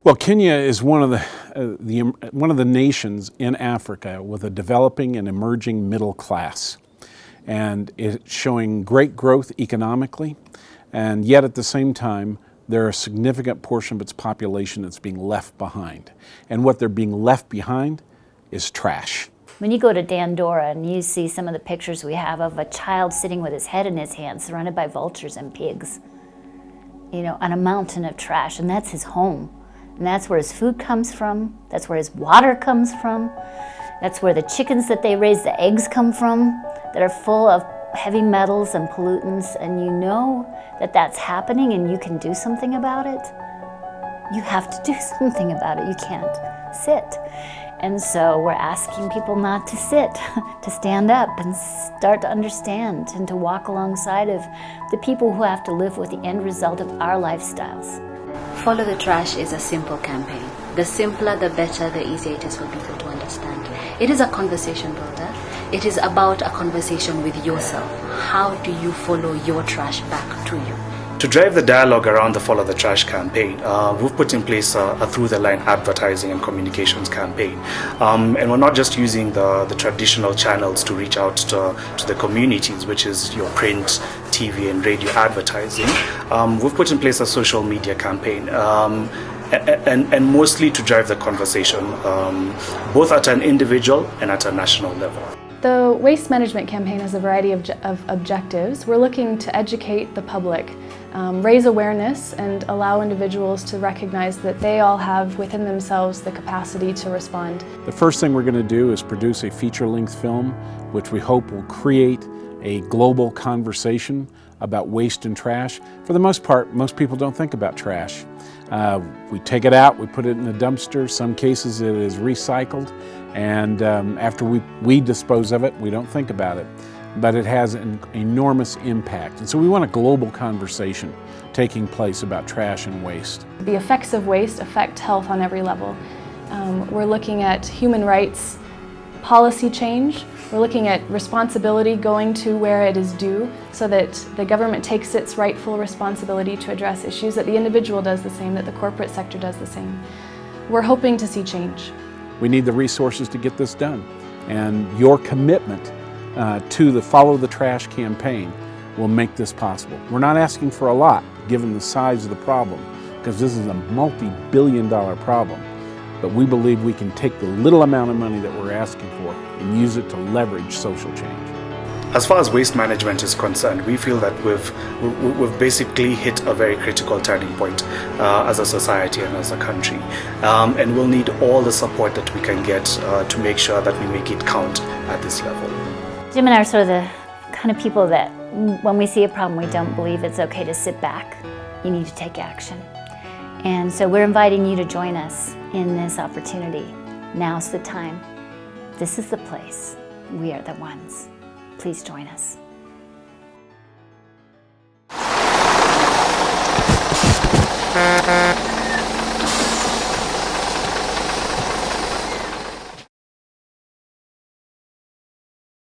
Well, Kenya is one of the nations in Africa with a developing and emerging middle class, and it's showing great growth economically, and yet at the same time there are a significant portion of its population that's being left behind, and what they're being left behind is trash. When you go to Dandora and you see some of the pictures we have of a child sitting with his head in his hands, surrounded by vultures and pigs, you know, on a mountain of trash, and that's his home. And that's where his food comes from, that's where his water comes from, that's where the chickens that they raise, the eggs come from, that are full of heavy metals and pollutants, and you know that that's happening and you can do something about it. You have to do something about it, you can't sit. And so we're asking people not to sit, to stand up and start to understand and to walk alongside of the people who have to live with the end result of our lifestyles. Follow the Trash is a simple campaign. The simpler, the better, the easier it is for people to understand. It is a conversation builder. It is about a conversation with yourself. How do you follow your trash back to you? To drive the dialogue around the Follow the Trash campaign, we've put in place a through-the-line advertising and communications campaign. And we're not just using the traditional channels to reach out to the communities, which is your print, TV and radio advertising. We've put in place a social media campaign. And mostly to drive the conversation, both at an individual and at a national level. The waste management campaign has a variety of objectives. We're looking to educate the public, raise awareness, and allow individuals to recognize that they all have within themselves the capacity to respond. The first thing we're going to do is produce a feature-length film, which we hope will create a global conversation about waste and trash. For the most part, most people don't think about trash. We take it out, we put it in a dumpster. Some cases it is recycled, and after we dispose of it, we don't think about it. But it has an enormous impact. And so we want a global conversation taking place about trash and waste. The effects of waste affect health on every level. We're looking at human rights policy change. We're looking at responsibility going to where it is due so that the government takes its rightful responsibility to address issues, that the individual does the same, that the corporate sector does the same. We're hoping to see change. We need the resources to get this done, and your commitment to the Follow the Trash campaign will make this possible. We're not asking for a lot given the size of the problem, because this is a multi-billion-dollar problem. But we believe we can take the little amount of money that we're asking for and use it to leverage social change. As far as waste management is concerned, we feel that we've basically hit a very critical turning point as a society and as a country. And we'll need all the support that we can get to make sure that we make it count at this level. Jim and I are sort of the kind of people that when we see a problem, we don't believe it's okay to sit back. You need to take action. And so we're inviting you to join us in this opportunity. Now's the time. This is the place. We are the ones. Please join us.